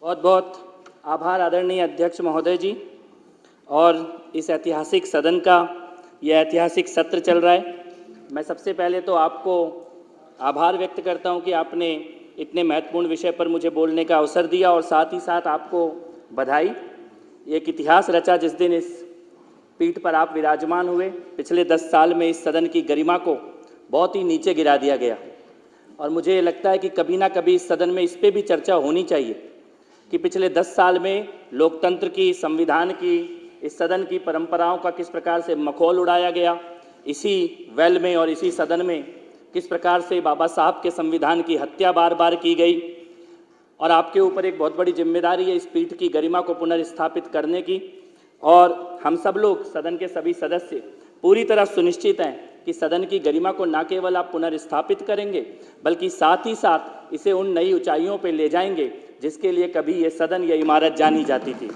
बहुत बहुत आभार आदरणीय अध्यक्ष महोदय जी। और इस ऐतिहासिक सदन का यह ऐतिहासिक सत्र चल रहा है। मैं सबसे पहले तो आपको आभार व्यक्त करता हूं कि आपने इतने महत्वपूर्ण विषय पर मुझे बोलने का अवसर दिया और साथ ही साथ आपको बधाई। एक इतिहास रचा जिस दिन इस पीठ पर आप विराजमान हुए। पिछले 10 साल में इस सदन की गरिमा को बहुत ही नीचे गिरा दिया गया और मुझे लगता है कि कभी ना कभी इस सदन में इस पर भी चर्चा होनी चाहिए कि पिछले 10 साल में लोकतंत्र की, संविधान की, इस सदन की परंपराओं का किस प्रकार से मखौल उड़ाया गया। इसी वेल में और इसी सदन में किस प्रकार से बाबा साहब के संविधान की हत्या बार बार की गई। और आपके ऊपर एक बहुत बड़ी जिम्मेदारी है इस पीठ की गरिमा को पुनर्स्थापित करने की। और हम सब लोग, सदन के सभी सदस्य, पूरी तरह सुनिश्चित हैं कि सदन की गरिमा को न केवल आप पुनर्स्थापित करेंगे बल्कि साथ ही साथ इसे उन नई ऊंचाइयों पर ले जाएंगे जिसके लिए कभी ये सदन, ये इमारत जानी जाती थी।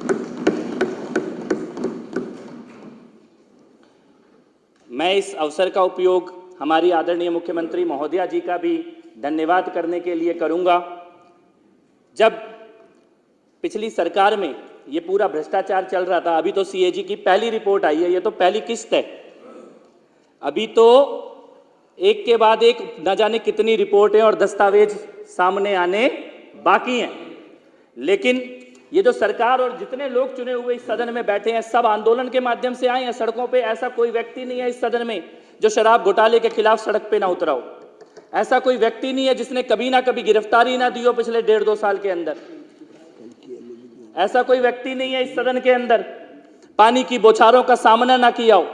मैं इस अवसर का उपयोग हमारी आदरणीय मुख्यमंत्री महोदया जी का भी धन्यवाद करने के लिए करूंगा। जब पिछली सरकार में ये पूरा भ्रष्टाचार चल रहा था, अभी तो सीएजी की पहली रिपोर्ट आई है, ये तो पहली किस्त है। अभी तो एक के बाद एक न जाने कितनी रिपोर्टें और दस्तावेज सामने आने बाकी हैं। लेकिन ये जो सरकार और जितने लोग चुने हुए इस सदन में बैठे हैं, सब आंदोलन के माध्यम से आए हैं सड़कों पे। ऐसा कोई व्यक्ति नहीं है इस सदन में जो शराब घोटाले के खिलाफ सड़क पे ना उतरा हो। ऐसा कोई व्यक्ति नहीं है जिसने कभी ना कभी गिरफ्तारी ना दी हो पिछले 1.5-2 साल के अंदर। ऐसा कोई व्यक्ति नहीं है इस सदन के अंदर पानी की बौछारों का सामना ना किया हो।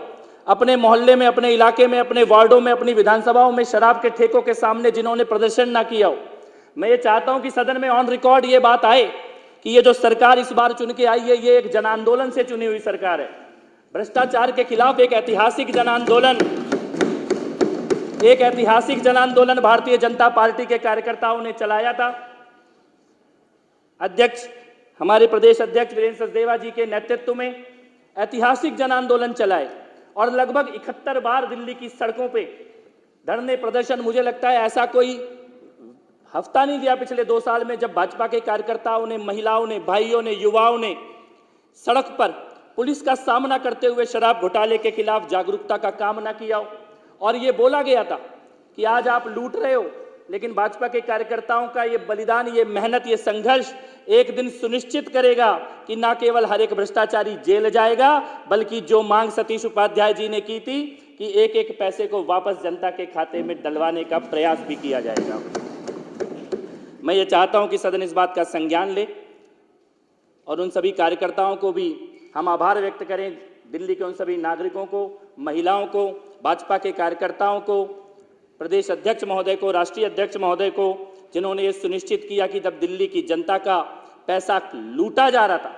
अपने मोहल्ले में, अपने इलाके में, अपने वार्डों में, अपनी विधानसभाओं में शराब के ठेकों के सामने जिन्होंने प्रदर्शन ना किया हो। मैं ये चाहता हूं कि सदन में ऑन रिकॉर्ड ये बात आए कि ये जो सरकार इस बार चुन के आई है, ये एक जन आंदोलन से चुनी हुई सरकार है। भ्रष्टाचार के खिलाफ एक ऐतिहासिक जन आंदोलन भारतीय जनता पार्टी के कार्यकर्ताओं ने चलाया था। अध्यक्ष, हमारे प्रदेश अध्यक्ष वीरेंद्र सचदेवा जी के नेतृत्व में ऐतिहासिक जन आंदोलन चलाए और लगभग 71 बार दिल्ली की सड़कों पे धरने प्रदर्शन। मुझे लगता है ऐसा कोई हफ्ता नहीं गया पिछले 2 साल में जब भाजपा के कार्यकर्ताओं ने, महिलाओं ने, भाइयों ने, युवाओं ने सड़क पर पुलिस का सामना करते हुए शराब घोटाले के खिलाफ जागरूकता का काम ना किया हो। और ये बोला गया था कि आज आप लूट रहे हो, लेकिन भाजपा के कार्यकर्ताओं का ये बलिदान, ये मेहनत, ये संघर्ष एक दिन सुनिश्चित करेगा कि ना केवल हर एक भ्रष्टाचारी जेल जाएगा, बल्कि जो मांग सतीश उपाध्याय जी ने की थी कि एक एक पैसे को वापस जनता के खाते में डलवाने का प्रयास भी किया जाएगा। मैं ये चाहता हूं कि सदन इस बात का संज्ञान ले और उन सभी कार्यकर्ताओं को भी हम आभार व्यक्त करें, दिल्ली के उन सभी नागरिकों को, महिलाओं को, भाजपा के कार्यकर्ताओं को, प्रदेश अध्यक्ष महोदय को, राष्ट्रीय अध्यक्ष महोदय को, जिन्होंने ये सुनिश्चित किया कि जब दिल्ली की जनता का पैसा लूटा जा रहा था,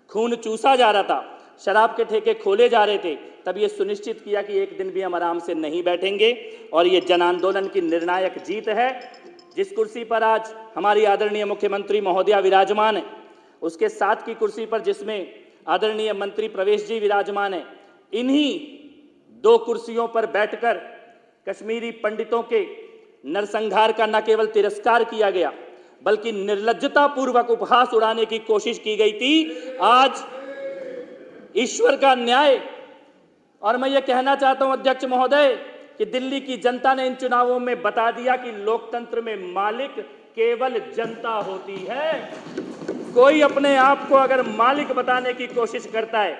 खून चूसा जा रहा था, शराब के ठेके खोले जा रहे थे, तब ये सुनिश्चित किया कि एक दिन भी हम आराम से नहीं बैठेंगे। और ये जन आंदोलन की निर्णायक जीत है। जिस कुर्सी पर आज हमारी आदरणीय मुख्यमंत्री महोदया विराजमान है, उसके साथ की कुर्सी पर जिसमें आदरणीय मंत्री प्रवेश जी विराजमान है, इन्हीं 2 कुर्सियों पर बैठकर कश्मीरी पंडितों के नरसंहार का न केवल तिरस्कार किया गया बल्कि निर्लज्जता पूर्वक उपहास उड़ाने की कोशिश की गई थी। आज ईश्वर का न्याय। और मैं ये कहना चाहता हूं अध्यक्ष महोदय कि दिल्ली की जनता ने इन चुनावों में बता दिया कि लोकतंत्र में मालिक केवल जनता होती है। कोई अपने आप को अगर मालिक बताने की कोशिश करता है,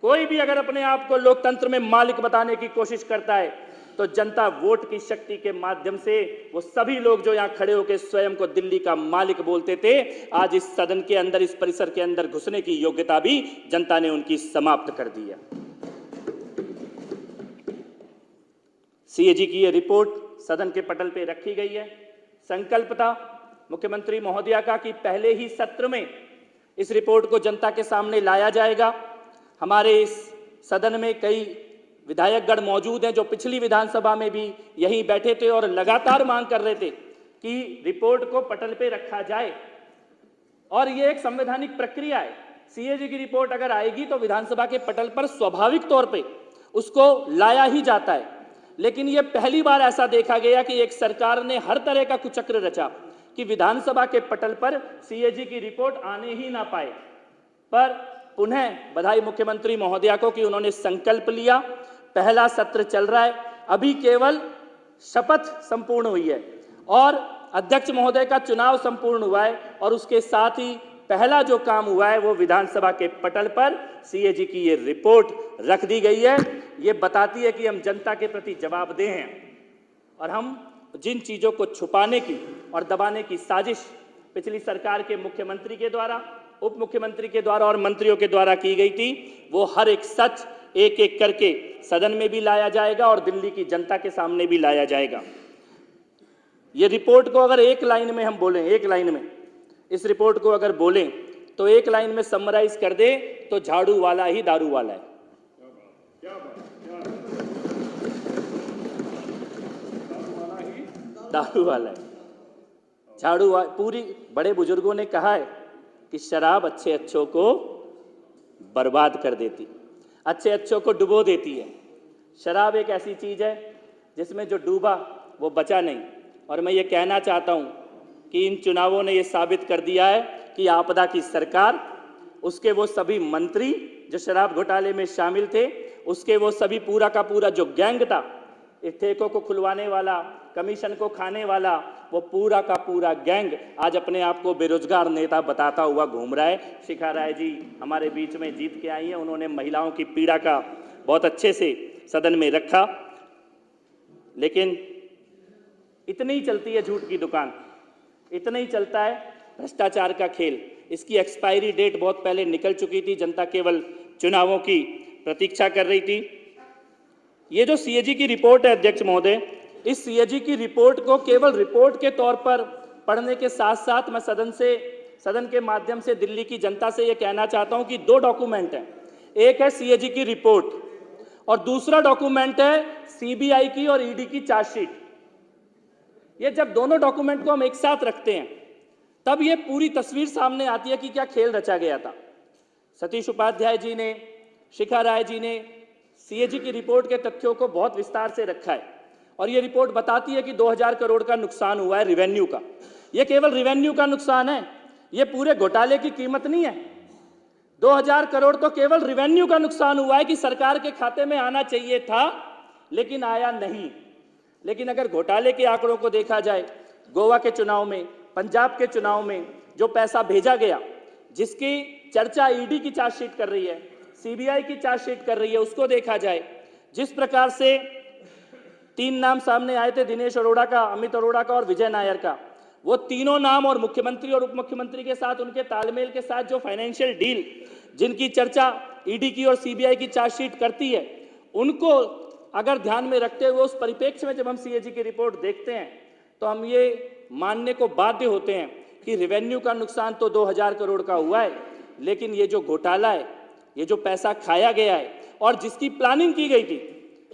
कोई भी अगर अपने आप को लोकतंत्र में मालिक बताने की कोशिश करता है, तो जनता वोट की शक्ति के माध्यम से वो सभी लोग जो यहां खड़े होकर स्वयं को दिल्ली का मालिक बोलते थे, आज इस सदन के अंदर, इस परिसर के अंदर घुसने की योग्यता भी जनता ने उनकी समाप्त कर दी है। सीएजी की ये रिपोर्ट सदन के पटल पे रखी गई है। संकल्प था मुख्यमंत्री महोदया का कि पहले ही सत्र में इस रिपोर्ट को जनता के सामने लाया जाएगा। हमारे इस सदन में कई विधायकगण मौजूद हैं जो पिछली विधानसभा में भी यहीं बैठे थे और लगातार मांग कर रहे थे कि रिपोर्ट को पटल पे रखा जाए। और ये एक संवैधानिक प्रक्रिया है। सीएजी की रिपोर्ट अगर आएगी तो विधानसभा के पटल पर स्वाभाविक तौर पे उसको लाया ही जाता है। लेकिन ये पहली बार ऐसा देखा गया कि एक सरकार ने हर तरह का कुचक्र रचा, कि विधानसभा के पटल पर सीएजी की रिपोर्ट आने ही ना पाए। पर पुनः बधाई मुख्यमंत्री महोदया को कि उन्होंने संकल्प लिया। पहला सत्र चल रहा है, अभी केवल शपथ संपूर्ण हुई है और अध्यक्ष महोदय का चुनाव संपूर्ण हुआ है और उसके साथ ही पहला जो काम हुआ है वो विधानसभा के पटल पर सीएजी की ये रिपोर्ट रख दी गई है। ये बताती है कि हम जनता के प्रति जवाबदेह हैं और हम जिन चीजों को छुपाने की और दबाने की साजिश पिछली सरकार के मुख्यमंत्री के द्वारा, उप मुख्यमंत्री के द्वारा और मंत्रियों के द्वारा की गई थी, वो हर एक सच एक एक करके सदन में भी लाया जाएगा और दिल्ली की जनता के सामने भी लाया जाएगा। ये रिपोर्ट को अगर एक लाइन में हम बोलें, एक लाइन में इस रिपोर्ट को अगर बोलें तो एक लाइन में समराइज कर दे तो झाड़ू वाला ही दारू वाला है। दारू वाला है, पूरी बड़े बुजुर्गों ने कहा है कि शराब अच्छे अच्छों को बर्बाद कर देती, अच्छे अच्छों को डुबो देती है। शराब एक ऐसी चीज है जिसमें जो डूबा वो बचा नहीं। और मैं ये कहना चाहता हूं कि इन चुनावों ने ये साबित कर दिया है कि आपदा की सरकार, उसके वो सभी मंत्री जो शराब घोटाले में शामिल थे, उसके वो सभी पूरा का पूरा जो गैंग था, इस ठेकों को खुलवाने वाला, कमीशन को खाने वाला, वो पूरा का पूरा गैंग आज अपने आप को बेरोजगार नेता बताता हुआ घूम रहा है। शिखा राय जी हमारे बीच में जीत के आई हैं, उन्होंने महिलाओं की पीड़ा का बहुत अच्छे से सदन में रखा। लेकिन इतनी ही चलती है झूठ की दुकान, इतना ही चलता है भ्रष्टाचार का खेल। इसकी एक्सपायरी डेट बहुत पहले निकल चुकी थी, जनता केवल चुनावों की प्रतीक्षा कर रही थी। ये जो सीएजी की रिपोर्ट है अध्यक्ष महोदय, इस सीएजी की रिपोर्ट को केवल रिपोर्ट के तौर पर पढ़ने के साथ साथ मैं सदन के माध्यम से दिल्ली की जनता से ये कहना चाहता हूं कि दो डॉक्यूमेंट हैं। एक है सीएजी की रिपोर्ट और दूसरा डॉक्यूमेंट है सीबीआई की और ईडी की चार्जशीट। ये जब दोनों डॉक्यूमेंट को हम एक साथ रखते हैं तब ये पूरी तस्वीर सामने आती है कि क्या खेल रचा गया था। सतीश उपाध्याय जी ने, शिखा राय जी ने सीएजी की रिपोर्ट के तथ्यों को बहुत विस्तार से रखा है और ये रिपोर्ट बताती है कि 2000 करोड़ का नुकसान हुआ है रिवेन्यू का। ये केवल रिवेन्यू का नुकसान है, ये पूरे घोटाले की कीमत नहीं है। 2000 करोड़ तो केवल रिवेन्यू का नुकसान हुआ है कि सरकार के खाते में आना चाहिए था लेकिन आया नहीं। लेकिन अगर घोटाले के आंकड़ों को देखा जाए, गोवा के चुनाव में, पंजाब के चुनाव में जो पैसा भेजा गया, जिसकी चर्चा ईडी की चार्जशीट कर रही है, सीबीआई की चार्जशीट कर रही है, उसको देखा जाए, जिस प्रकार से 3 नाम सामने आए थे, दिनेश अरोड़ा का, अमित अरोड़ा का और विजय नायर का, वो तीनों नाम और मुख्यमंत्री और उप मुख्यमंत्री के साथ उनके तालमेल के साथ जो फाइनेंशियल डील जिनकी चर्चा ईडी की और सीबीआई की चार्जशीट करती है, उनको अगर ध्यान में रखते हुए उस परिप्रेक्ष्य में जब हम सीएजी की रिपोर्ट देखते हैं तो हम ये मानने को बाध्य होते हैं कि रेवेन्यू का नुकसान तो 2000 करोड़ का हुआ है, लेकिन ये जो घोटाला है, ये जो पैसा खाया गया है और जिसकी प्लानिंग की गई थी,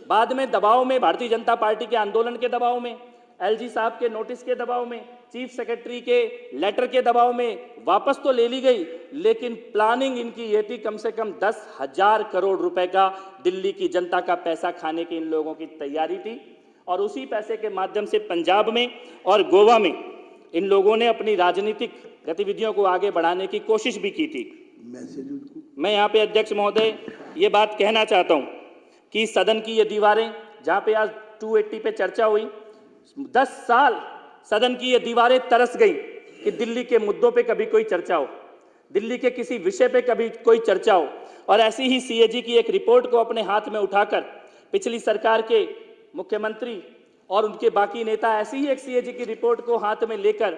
बाद में दबाव में, भारतीय जनता पार्टी के आंदोलन के दबाव में, एलजी साहब के नोटिस के दबाव में, चीफ सेक्रेटरी के लेटर के दबाव में वापस तो ले ली गई, लेकिन प्लानिंग इनकी ये थी कम से कम 10,000 करोड़ रुपए का दिल्ली की जनता का पैसा खाने की इन लोगों की तैयारी थी। और उसी पैसे के माध्यम से पंजाब में और गोवा में इन लोगों ने अपनी राजनीतिक गतिविधियों को आगे बढ़ाने की कोशिश भी की थी। मैं यहाँ पे अध्यक्ष महोदय ये बात कहना चाहता हूँ कि सदन की ये दीवारें, जहाँ पे आज 280 पे चर्चा हुई, 10 साल सदन की ये दीवारें तरस गई कि दिल्ली के मुद्दों पे कभी कोई चर्चा हो, दिल्ली के किसी विषय पे कभी कोई चर्चा हो। और ऐसी ही सीएजी की एक रिपोर्ट को अपने हाथ में उठाकर पिछली सरकार के मुख्यमंत्री और उनके बाकी नेता ऐसी ही एक सीएजी की रिपोर्ट को हाथ में लेकर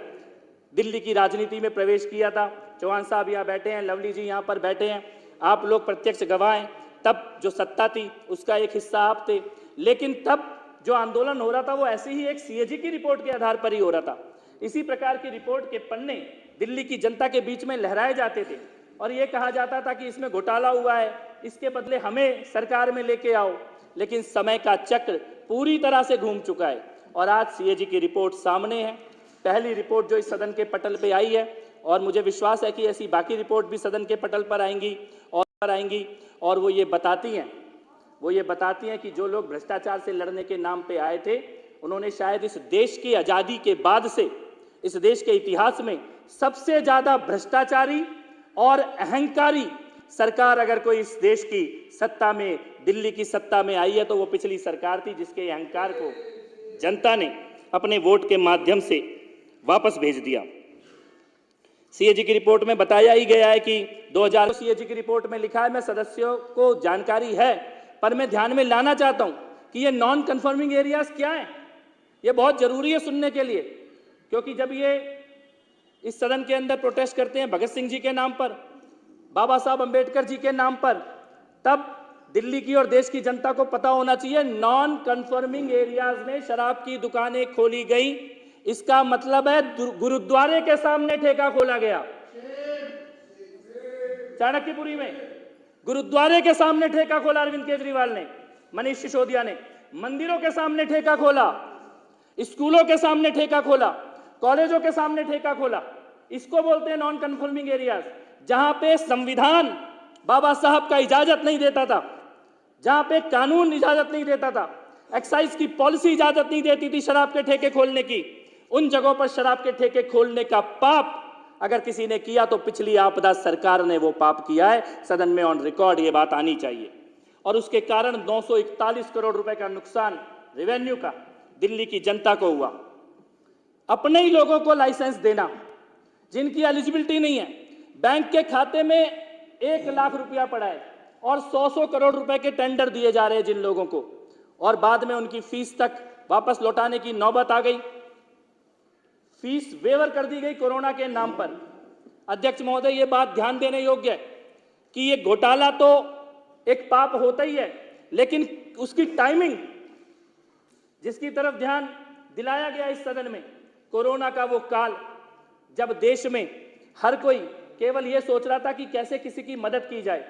दिल्ली की राजनीति में प्रवेश किया था। चौहान साहब यहाँ बैठे हैं, लवली जी यहाँ पर बैठे हैं, आप लोग प्रत्यक्ष गवाह हैं। तब जो सत्ता थी उसका एक हिस्सा आप थे, लेकिन तब जो आंदोलन हो रहा था वो ऐसी ही एक सीएजी की रिपोर्ट के आधार पर ही हो रहा था। इसी प्रकार की रिपोर्ट के पन्ने दिल्ली की जनता के बीच में लहराए जाते थे और ये कहा जाता था कि इसमें घोटाला हुआ है, इसके बदले हमें सरकार में लेके आओ। लेकिन समय का चक्र पूरी तरह से घूम चुका है और आज सीएजी की रिपोर्ट सामने है, पहली रिपोर्ट जो इस सदन के पटल पे आई है, और मुझे विश्वास है कि ऐसी बाकी रिपोर्ट भी सदन के पटल पर आएंगी और वो ये बताती हैं कि जो लोग भ्रष्टाचार से लड़ने के नाम पे आए थे, उन्होंने शायद इस देश की आज़ादी के बाद से इस देश के इतिहास में सबसे ज्यादा भ्रष्टाचारी और अहंकारी सरकार अगर कोई इस देश की सत्ता में, दिल्ली की सत्ता में आई है तो वो पिछली सरकार थी, जिसके अहंकार को जनता ने अपने वोट के माध्यम से वापस भेज दिया। सीएजी की रिपोर्ट में बताया ही गया है कि 2000 सीएजी की रिपोर्ट में लिखा है, मैं सदस्यों को जानकारी है पर मैं ध्यान में लाना चाहता हूं कि ये नॉन कन्फर्मिंग एरियाज क्या है। ये बहुत जरूरी है सुनने के लिए, क्योंकि जब ये इस सदन के अंदर प्रोटेस्ट करते हैं भगत सिंह जी के नाम पर, बाबा साहब अंबेडकर जी के नाम पर, तब दिल्ली की और देश की जनता को पता होना चाहिए नॉन कन्फर्मिंग एरियाज में शराब की दुकानें खोली गई, इसका मतलब है गुरुद्वारे के सामने ठेका खोला गया। चाणक्यपुरी में गुरुद्वारे के सामने ठेका खोला अरविंद केजरीवाल ने, मनीष सिसोदिया ने। मंदिरों के सामने ठेका खोला, स्कूलों के सामने ठेका खोला, कॉलेजों के सामने ठेका खोला। इसको बोलते हैं नॉन कन्फर्मिंग एरियाज, जहां पे संविधान बाबा साहब का इजाजत नहीं देता था, जहां पे कानून इजाजत नहीं देता था, एक्साइज की पॉलिसी इजाजत नहीं देती थी शराब के ठेके खोलने की, उन जगहों पर शराब के ठेके खोलने का पाप अगर किसी ने किया तो पिछली आपदा सरकार ने वो पाप किया है। सदन में ऑन रिकॉर्ड ये बात आनी चाहिए। और उसके कारण 941 करोड़ रुपए का नुकसान रेवेन्यू का दिल्ली की जनता को हुआ। अपने ही लोगों को लाइसेंस देना जिनकी एलिजिबिलिटी नहीं है, बैंक के खाते में 1 लाख रुपया पड़ा है और 100 करोड़ रुपए के टेंडर दिए जा रहे हैं जिन लोगों को, और बाद में उनकी फीस तक वापस लौटाने की नौबत आ गई। फीस वेवर कर दी गई कोरोना के नाम पर। अध्यक्ष महोदय, ये बात ध्यान देने योग्य है कि ये घोटाला तो एक पाप होता ही है, लेकिन उसकी टाइमिंग जिसकी तरफ ध्यान दिलाया गया इस सदन में, कोरोना का वो काल जब देश में हर कोई केवल ये सोच रहा था कि कैसे किसी की मदद की जाए।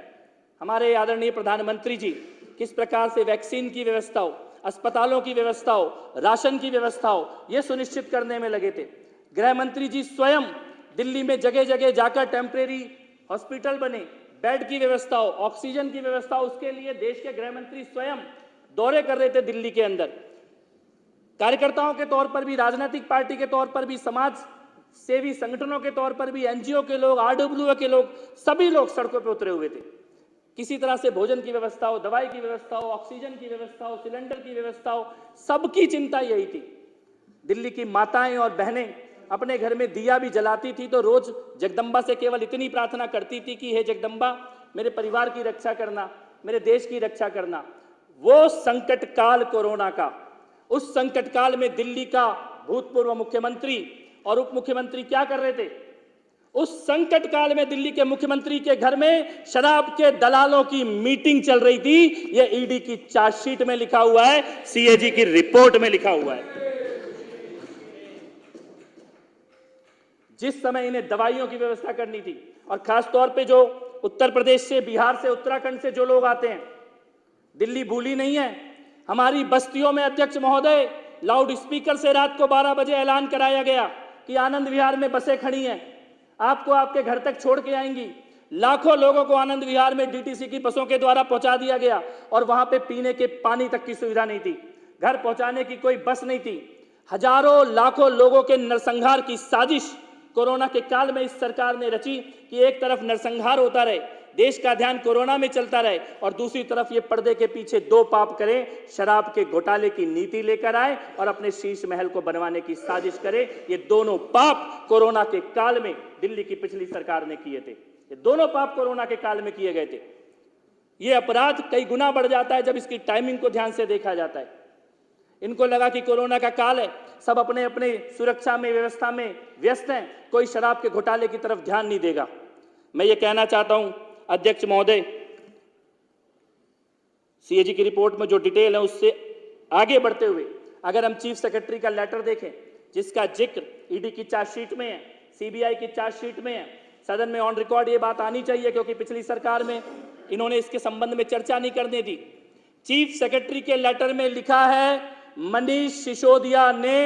हमारे आदरणीय प्रधानमंत्री जी किस प्रकार से वैक्सीन की व्यवस्था हो, अस्पतालों की व्यवस्था हो, राशन की व्यवस्था हो, यह सुनिश्चित करने में लगे थे। गृह मंत्री जी स्वयं दिल्ली में जगह जगह जाकर टेम्परेरी हॉस्पिटल बने, बेड की व्यवस्था हो, ऑक्सीजन की व्यवस्था हो, उसके लिए देश के गृह मंत्री स्वयं दौरे कर रहे थे दिल्ली के अंदर। कार्यकर्ताओं के तौर पर भी, राजनीतिक पार्टी के तौर पर भी, समाज सेवी संगठनों के तौर पर भी, एनजीओ के लोग, आरडब्ल्यूए के लोग, सभी लोग सड़कों पर उतरे हुए थे। किसी तरह से भोजन की व्यवस्था हो, दवाई की व्यवस्था हो, ऑक्सीजन की व्यवस्था हो, सिलेंडर की व्यवस्था हो, सबकी चिंता यही थी। दिल्ली की माताएं और बहनें अपने घर में दिया भी जलाती थी तो रोज जगदम्बा से केवल इतनी प्रार्थना करती थी कि हे जगदम्बा, मेरे परिवार की रक्षा करना, मेरे देश की रक्षा करना। वो संकट काल कोरोना का, उस संकट काल में दिल्ली का भूतपूर्व मुख्यमंत्री और उप मुख्यमंत्री क्या कर रहे थे? उस संकट काल में दिल्ली के मुख्यमंत्री के घर में शराब के दलालों की मीटिंग चल रही थी। यह ईडी की चार्जशीट में लिखा हुआ है, सीएजी की रिपोर्ट में लिखा हुआ है। जिस समय इन्हें दवाइयों की व्यवस्था करनी थी, और खासतौर पे जो उत्तर प्रदेश से, बिहार से, उत्तराखंड से जो लोग आते हैं, दिल्ली भूली नहीं है। हमारी बस्तियों में अध्यक्ष महोदय लाउड स्पीकर से रात को 12 बजे ऐलान कराया गया कि आनंद विहार में बसें खड़ी हैं, आपको आपके घर तक छोड़ के आएंगी। लाखों लोगों को आनंद विहार में डीटीसी की बसों के द्वारा पहुंचा दिया गया और वहां पे पीने के पानी तक की सुविधा नहीं थी, घर पहुंचाने की कोई बस नहीं थी। हजारों लाखों लोगों के नरसंहार की साजिश कोरोना के काल में इस सरकार ने रची कि एक तरफ नरसंहार होता रहे, देश का ध्यान कोरोना में चलता रहे, और दूसरी तरफ ये पर्दे के पीछे दो पाप करें, शराब के घोटाले की नीति लेकर आए और अपने शीश महल को बनवाने की साजिश करे। ये दोनों पाप कोरोना के काल में दिल्ली की पिछली सरकार ने किए थे। ये दोनों पाप कोरोना के काल में किए गए थे। ये अपराध कई गुना बढ़ जाता है जब इसकी टाइमिंग को ध्यान से देखा जाता है। इनको लगा कि कोरोना का काल है, सब अपने अपने सुरक्षा में, व्यवस्था में व्यस्त हैं, कोई शराब के घोटाले की तरफ ध्यान नहीं देगा। मैं ये कहना चाहता हूं अध्यक्ष महोदय, सीएजी की रिपोर्ट में जो डिटेल है उससे आगे बढ़ते हुए अगर हम चीफ सेक्रेटरी का लेटर देखें जिसका जिक्र ईडी की चार्जशीट में है, सीबीआई की चार्जशीट में है, सदन में ऑन रिकॉर्ड ये बात आनी चाहिए क्योंकि पिछली सरकार में इन्होंने इसके संबंध में चर्चा नहीं करने दी। चीफ सेक्रेटरी के लेटर में लिखा है मनीष सिसोदिया ने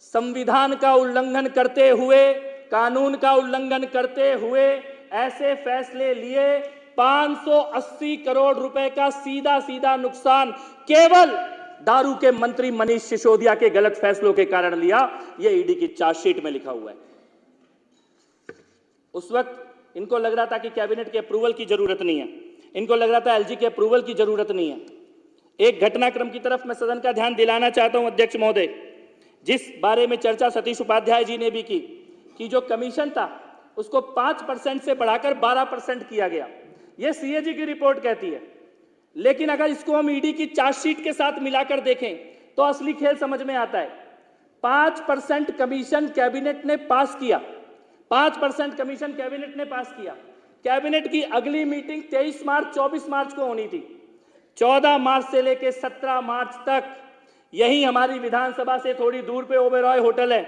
संविधान का उल्लंघन करते हुए, कानून का उल्लंघन करते हुए ऐसे फैसले लिए 580 करोड़ रुपए का सीधा सीधा नुकसान केवल दारू के मंत्री मनीष सिसोदिया के गलत फैसलों के कारण लिया। यह ईडी की चार्जशीट में लिखा हुआ है। उस वक्त इनको लग रहा था कि कैबिनेट के अप्रूवल की जरूरत नहीं है, इनको लग रहा था एलजी के अप्रूवल की जरूरत नहीं है। एक घटनाक्रम की तरफ मैं सदन का ध्यान दिलाना चाहता हूं अध्यक्ष महोदय, जिस बारे में चर्चा सतीश उपाध्याय जी ने भी की कि जो कमीशन था उसको 5% से बढ़ाकर 12% किया गया। यह सीएजी की रिपोर्ट कहती है। लेकिन अगर इसको हम ईडी की चार्जशीट के साथ मिलाकर देखें तो असली खेल समझ में आता है। 5% कमीशन कैबिनेट ने पास किया, 5% कमीशन कैबिनेट ने पास किया। कैबिनेट की अगली मीटिंग 23 मार्च 24 मार्च को होनी थी। 14 मार्च से लेकर 17 मार्च तक यही हमारी विधानसभा से थोड़ी दूर पे ओबेरॉय होटल है।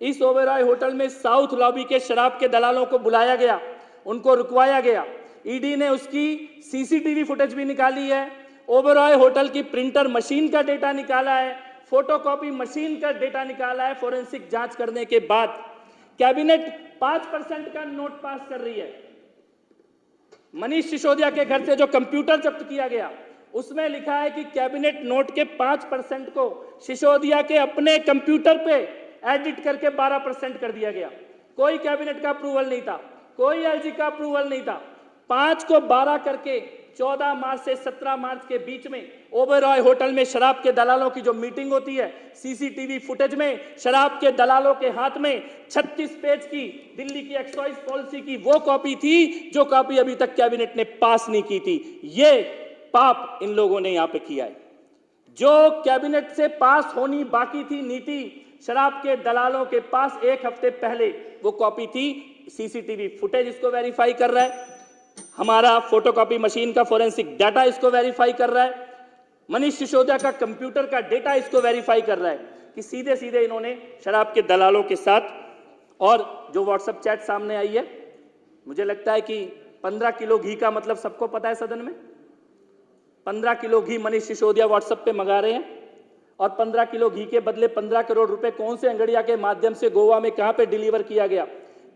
इस ओबेरॉय होटल में साउथ लॉबी के शराब के दलालों को बुलाया गया, उनको रुकवाया गया। ईडी ने उसकी सीसीटीवी फुटेज भी निकाली है। ओबेरॉय होटल की प्रिंटर मशीन का डेटा निकाला है, फोटोकॉपी मशीन का डेटा निकाला है। फोरेंसिक जांच करने के बाद कैबिनेट 5% का नोट पास कर रही है। मनीष सिसोदिया के घर से जो कंप्यूटर जब्त किया गया उसमें लिखा है कि कैबिनेट नोट के 5% को सिसोदिया के अपने कंप्यूटर पे एडिट करके 12% कर दिया गया। कोई कैबिनेट का अप्रूवल नहीं था, कोई एलजी का अप्रूवल नहीं था। 5 को 12 करके 14 मार्च से 17 मार्च के बीच में ओबेरॉय होटल में शराब के दलालों की जो मीटिंग होती है, सीसीटीवी फुटेज में शराब के दलालों के हाथ में 36 पेज की दिल्ली की एक्साइज पॉलिसी की वो कॉपी थी जो कॉपी अभी तक कैबिनेट ने पास नहीं की थी। ये पाप इन लोगों ने यहां पे किया है। जो कैबिनेट से पास होनी बाकी थी नीति, शराब के दलालों के पास एक हफ्ते पहले वो कॉपी थी। सीसीटीवी फुटेज इसको वेरीफाई कर रहा है, हमारा फोटोकॉपी मशीन का फोरेंसिक डाटा इसको वेरीफाई कर रहा है, मनीष सिसोदिया का कंप्यूटर का डेटा इसको वेरीफाई कर रहा है कि सीधे सीधे इन्होंने शराब के दलालों के साथ। और जो व्हाट्सएप चैट सामने आई है, मुझे लगता है कि 15 किलो घी का मतलब सबको पता है सदन में। 15 किलो घी मनीष सिसोदिया व्हाट्सएप पे मंगा रहे हैं और 15 किलो घी के बदले 15 करोड़ रुपए कौन से अंगड़िया के माध्यम से गोवा में कहां पे डिलीवर किया गया।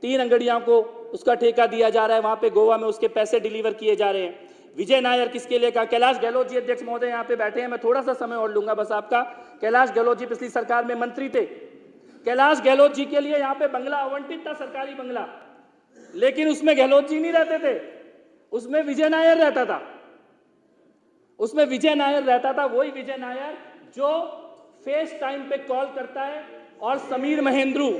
3 अंगड़ियों को उसका ठेका दिया जा रहा है, वहां पे गोवा में उसके पैसे डिलीवर किए जा रहे हैं। विजय नायर किसके लिए कहा? कैलाश गहलोत जी अध्यक्ष महोदय यहाँ पे बैठे हैं, मैं थोड़ा सा समय और लूंगा बस आपका। कैलाश गहलोत जी पिछली सरकार में मंत्री थे। कैलाश गहलोत जी के लिए यहाँ पे बंगला आवंटित था, सरकारी बंगला, लेकिन उसमें गहलोत जी नहीं रहते थे, उसमें विजय नायर रहता था। उसमें विजय नायर रहता था, वही विजय नायर जो फेस टाइम पे कॉल करता है और समीर महेंद्रू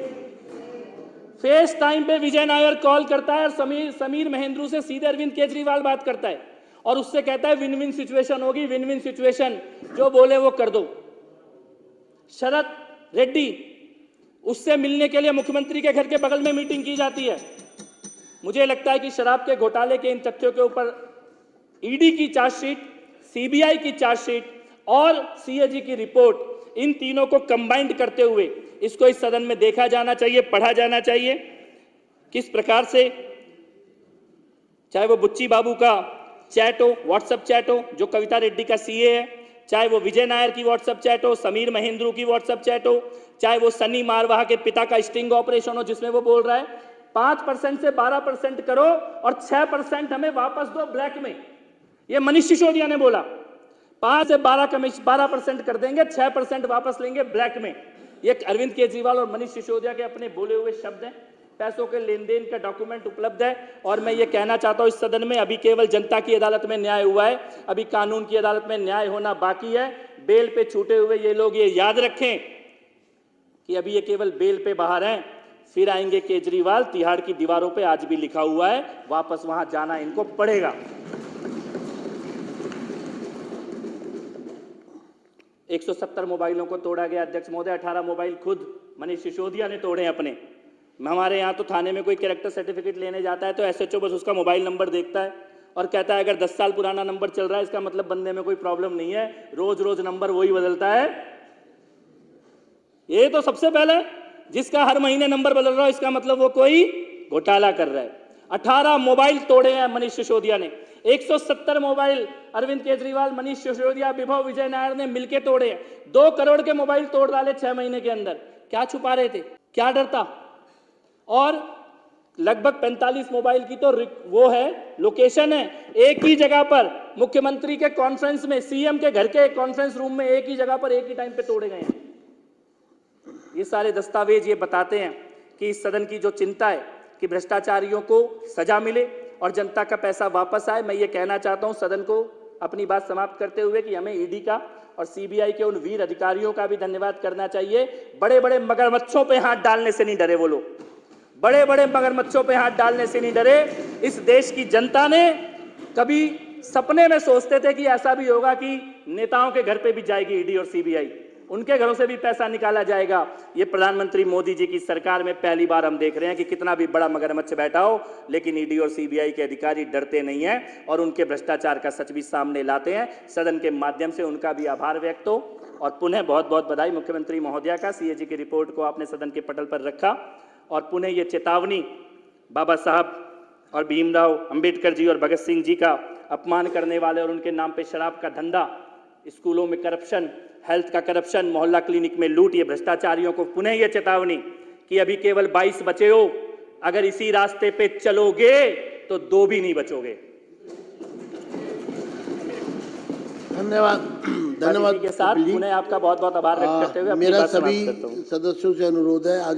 फेस टाइम पे विजय नायर कॉल करता है और समीर महेंद्रू से सीधे अरविंद केजरीवाल बात करता है और उससे कहता है विन विन सिचुएशन होगी, विन विन सिचुएशन, जो बोले वो कर दो। शरद रेड्डी, उससे मिलने के लिए मुख्यमंत्री के घर के बगल में मीटिंग की जाती है। मुझे लगता है कि शराब के घोटाले के इन तथ्यों के ऊपर ईडी की चार्जशीट, सीबीआई की चार्जशीट और सीएजी की रिपोर्ट, इन तीनों को कंबाइंड करते हुए इसको इस सदन में देखा जाना चाहिए, पढ़ा जाना चाहिए। किस प्रकार से, चाहे वो बुच्ची बाबू का चैट हो, व्हाट्सएप चैट हो जो कविता रेड्डी का सीए है, चाहे वो विजय नायर की व्हाट्सएप चैट हो, समीर महेंद्रू की व्हाट्सएप चैट हो, चाहे वो सनी मारवाह के पिता का स्टिंग ऑपरेशन हो जिसमें वो बोल रहा है 5% से 12% करो और 6% हमें वापस दो ब्लैक में। ये मनीष सिसोदिया ने बोला 5 से 12% कर देंगे, 6% वापस लेंगे ब्लैक में। ये अरविंद केजरीवाल और मनीष सिसोदिया के अपने बोले हुए शब्द हैं। पैसों के लेन देन का डॉक्यूमेंट उपलब्ध है। और मैं ये कहना चाहता हूं इस सदन में, अभी केवल जनता की अदालत में न्याय हुआ है, अभी कानून की अदालत में न्याय होना बाकी है। बेल पे छूटे हुए ये लोग ये याद रखें कि अभी ये केवल बेल पे बाहर हैं, फिर आएंगे केजरीवाल। तिहाड़ की दीवारों पे आज भी लिखा हुआ है, वापस वहां जाना इनको पड़ेगा। 170 मोबाइलों को तोड़ा गया अध्यक्ष महोदय, 18 मोबाइल खुद मनीष सिसोदिया ने तोड़े अपने। हमारे यहाँ तो थाने में कोई कैरेक्टर सर्टिफिकेट लेने जाता है तो एसएचओ बस उसका मोबाइल नंबर देखता है और कहता है अगर 10 साल पुराना नंबर चल रहा है इसका मतलब बंदे में कोई प्रॉब्लम नहीं है, रोज रोज नंबर वही बदलता है। ये तो सबसे पहले जिसका हर महीने नंबर बदल रहा है इसका मतलब वो कोई घोटाला कर रहा है। 18 मोबाइल तोड़े हैं मनीष सिसोदिया ने, 170 मोबाइल अरविंद केजरीवाल, मनीष सिसोदिया, विभव विजय नायर ने मिलकर तोड़े हैं। 2 करोड़ के मोबाइल तोड़ डाले 6 महीने के अंदर। क्या छुपा रहे थे, क्या डर था? और लगभग 45 मोबाइल की तो वो है, लोकेशन है, एक ही जगह पर मुख्यमंत्री के कॉन्फ्रेंस में, सीएम के घर के कॉन्फ्रेंस रूम में एक ही जगह पर एक ही टाइम पे तोड़े गए हैं। ये सारे दस्तावेज ये बताते हैं कि इस सदन की जो चिंता है कि भ्रष्टाचारियों को सजा मिले और जनता का पैसा वापस आए। मैं ये कहना चाहता हूं सदन को अपनी बात समाप्त करते हुए कि हमें ईडी का और सीबीआई के उन वीर अधिकारियों का भी धन्यवाद करना चाहिए। बड़े बड़े मगरमच्छों पे हाथ डालने से नहीं डरे वो लोग, बड़े बड़े मगरमच्छों पे हाथ डालने से नहीं डरे। इस देश की जनता ने कभी सपने में सोचते थे कि ऐसा भी होगा कि नेताओं के घर पे भी जाएगी ईडी और सीबीआई, उनके घरों से भी पैसा निकाला जाएगा। ये प्रधानमंत्री मोदी जी की सरकार में पहली बार हम देख रहे हैं कि कितना भी बड़ा मगरमच्छ बैठा हो लेकिन ईडी और सीबीआई के अधिकारी डरते नहीं हैं और उनके भ्रष्टाचार का सच भी सामने लाते हैं। सदन के माध्यम से उनका भी आभार व्यक्त हो और पुनः बहुत बहुत बधाई मुख्यमंत्री महोदया का। सीएजी की रिपोर्ट को आपने सदन के पटल पर रखा और पुनः ये चेतावनी बाबा साहब और भीमराव अंबेडकर जी और भगत सिंह जी का अपमान करने वाले और उनके नाम पे शराब का धंधा, स्कूलों में करप्शन, हेल्थ का करप्शन, मोहल्ला क्लिनिक में लूट, ये भ्रष्टाचारियों को पुनः ये चेतावनी कि अभी केवल 22 बचे हो, अगर इसी रास्ते पे चलोगे तो 2 भी नहीं बचोगे। धन्यवाद। धन्यवाद के साथ पुनः आपका बहुत बहुत आभार व्यक्त करते हुए मेरा सभी सदस्यों से अनुरोध है आगे